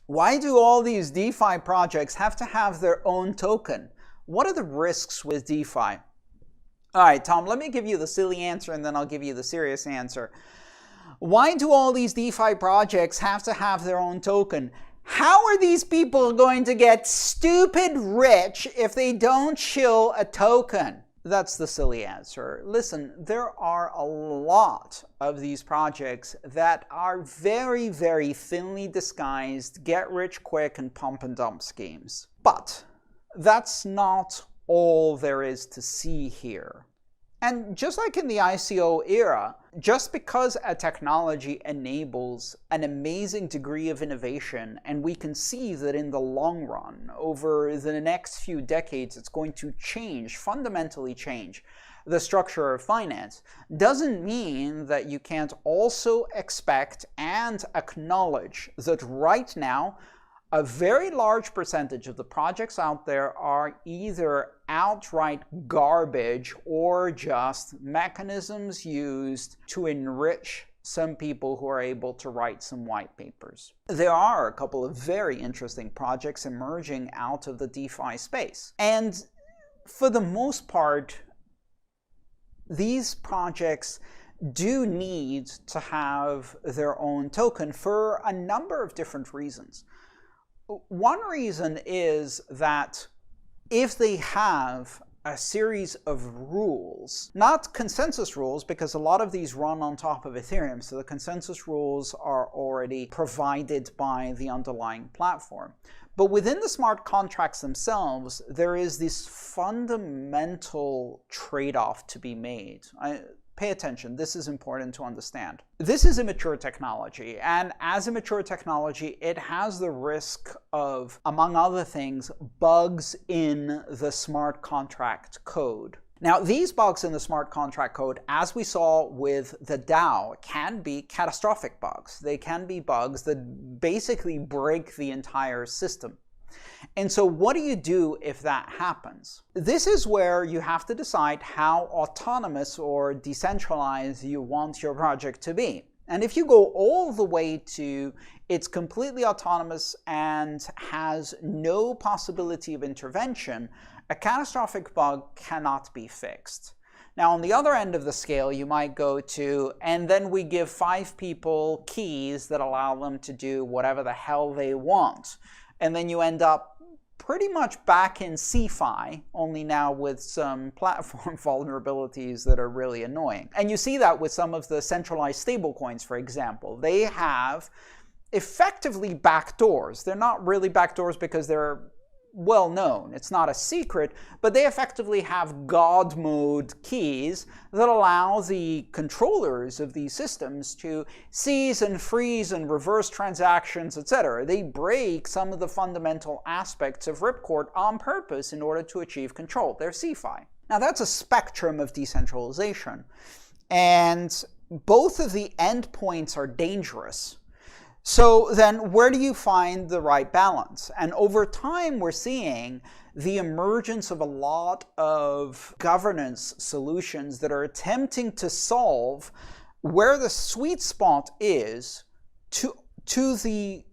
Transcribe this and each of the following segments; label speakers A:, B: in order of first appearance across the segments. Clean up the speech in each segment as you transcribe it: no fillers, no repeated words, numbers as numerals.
A: Why do all these DeFi projects have to have their own token? What are the risks with DeFi? All right, Tom, let me give you the silly answer and then I'll give you the serious answer. Why do all these DeFi projects have to have their own token? How are these people going to get stupid rich if they don't shill a token? That's the silly answer. Listen, there are a lot of these projects that are very, very thinly disguised, get rich quick and pump and dump schemes. But that's not all there is to see here. And just like in the ICO era, just because a technology enables an amazing degree of innovation, and we can see that in the long run, over the next few decades, it's going to change, fundamentally change, the structure of finance, doesn't mean that you can't also expect and acknowledge that right now, a very large percentage of the projects out there are either outright garbage or just mechanisms used to enrich some people who are able to write some white papers. There are a couple of very interesting projects emerging out of the DeFi space. And for the most part, these projects do need to have their own token for a number of different reasons. One reason is that if they have a series of rules, not consensus rules, because a lot of these run on top of Ethereum, so the consensus rules are already provided by the underlying platform. But within the smart contracts themselves, there is this fundamental trade-off to be made. Pay attention, this is important to understand. This is immature technology, and as immature technology, it has the risk of, among other things, bugs in the smart contract code. Now, these bugs in the smart contract code, as we saw with the DAO, can be catastrophic bugs. They can be bugs that basically break the entire system. And so what do you do if that happens? This is where you have to decide how autonomous or decentralized you want your project to be. And if you go all the way to it's completely autonomous and has no possibility of intervention, a catastrophic bug cannot be fixed. Now, on the other end of the scale, you might go to, and then we give 5 people keys that allow them to do whatever the hell they want. And then you end up pretty much back in CeFi, only now with some platform vulnerabilities that are really annoying. And you see that with some of the centralized stablecoins, for example. They have effectively backdoors. They're not really backdoors because they're well known. It's not a secret, but they effectively have God mode keys that allow the controllers of these systems to seize and freeze and reverse transactions, etc. They break some of the fundamental aspects of RIPCORD on purpose in order to achieve control. They're CeFi. Now that's a spectrum of decentralization, and both of the endpoints are dangerous. So then where do you find the right balance? And over time, we're seeing the emergence of a lot of governance solutions that are attempting to solve where the sweet spot is to the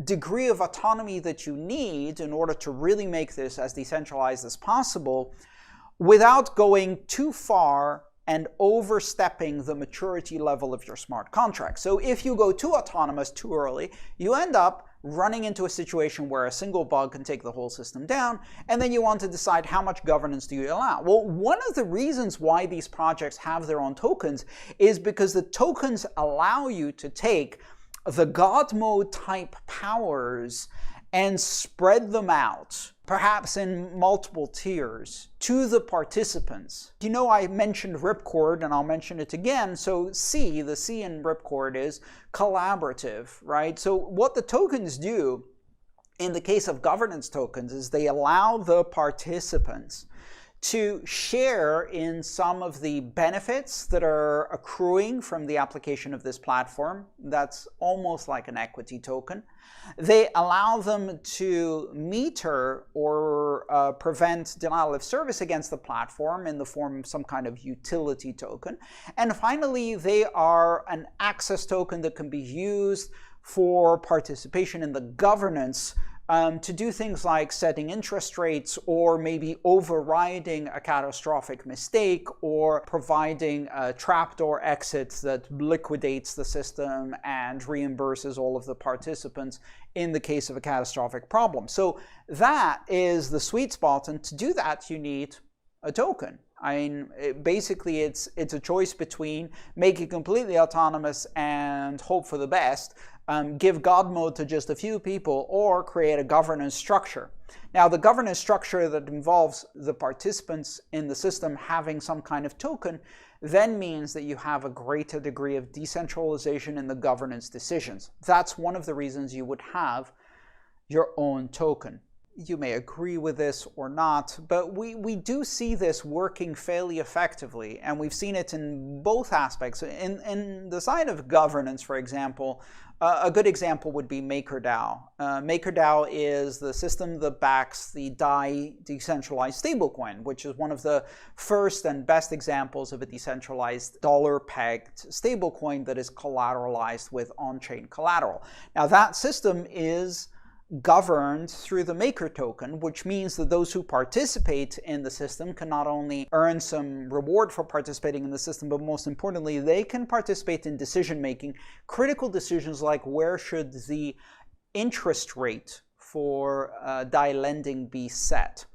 A: degree of autonomy that you need in order to really make this as decentralized as possible without going too far and overstepping the maturity level of your smart contract. So if you go too autonomous too early, you end up running into a situation where a single bug can take the whole system down, and then you want to decide how much governance do you allow. Well, one of the reasons why these projects have their own tokens is because the tokens allow you to take the God mode type powers and spread them out, perhaps in multiple tiers, to the participants. You know, I mentioned RIPCORD, and I'll mention it again. So the C in RIPCORD is collaborative, right? So what the tokens do, in the case of governance tokens, is they allow the participants to share in some of the benefits that are accruing from the application of this platform. That's almost like an equity token. They allow them to meter or prevent denial of service against the platform in the form of some kind of utility token. And finally, they are an access token that can be used for participation in the governance to do things like setting interest rates, or maybe overriding a catastrophic mistake, or providing a trapdoor exit that liquidates the system and reimburses all of the participants in the case of a catastrophic problem. So that is the sweet spot, and to do that you need a token. I mean, basically it's a choice between make it completely autonomous and hope for the best, give God mode to just a few people, or create a governance structure. Now, the governance structure that involves the participants in the system having some kind of token then means that you have a greater degree of decentralization in the governance decisions. That's one of the reasons you would have your own token. You may agree with this or not, but we do see this working fairly effectively, and we've seen it in both aspects. In the side of governance, for example, a good example would be Maker DAO. Maker DAO is the system that backs the DAI decentralized stablecoin, which is one of the first and best examples of a decentralized dollar-pegged stablecoin that is collateralized with on-chain collateral. Now, that system is governed through the Maker token, which means that those who participate in the system can not only earn some reward for participating in the system, but most importantly, they can participate in decision-making, critical decisions like where should the interest rate for DAI lending be set.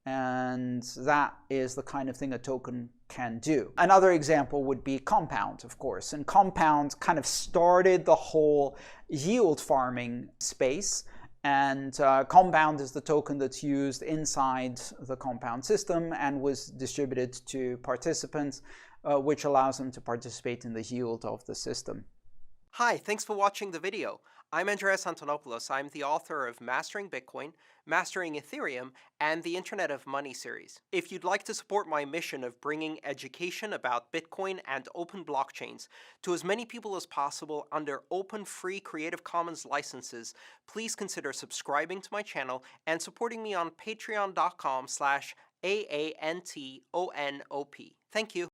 A: And that is the kind of thing a token can do. Another example would be Compound, of course. And Compound kind of started the whole yield farming space. And Compound is the token that's used inside the Compound system and was distributed to participants, which allows them to participate in the yield of the system.
B: Hi, thanks for watching the video. I'm Andreas Antonopoulos. I'm the author of Mastering Bitcoin, Mastering Ethereum, and the Internet of Money series. If you'd like to support my mission of bringing education about Bitcoin and open blockchains to as many people as possible under open, free Creative Commons licenses, please consider subscribing to my channel and supporting me on patreon.com/AANTONOP. Thank you.